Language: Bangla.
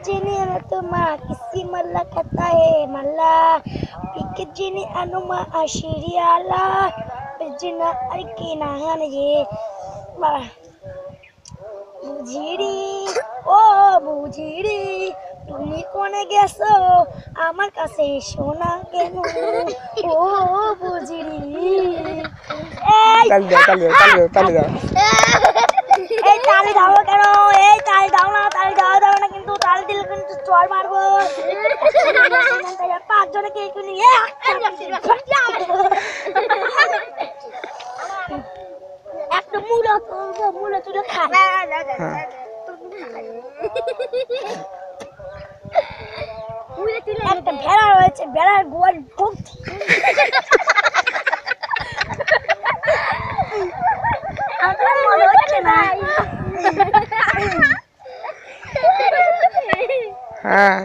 Pikijini anatuma kisima la katae mala. Pikijini anuma ashiriala. Bijina aikina hanaye. বুঝিরি ও বুঝিরি তুমি কোনে গেছো আমার কাছে এসো না কেন ও বুঝিরি এই তালি দাও কেন এই তালি দাও না কিন্তু তালি দিলে কিন্তু চড় মারবো পাঁচজনে কে নিয়ে একটা মূলা তুলে খায় একটা ভেড়া রয়েছে ভেড়ার গোয়াল ভর্তি মনে হচ্ছে না হ্যাঁ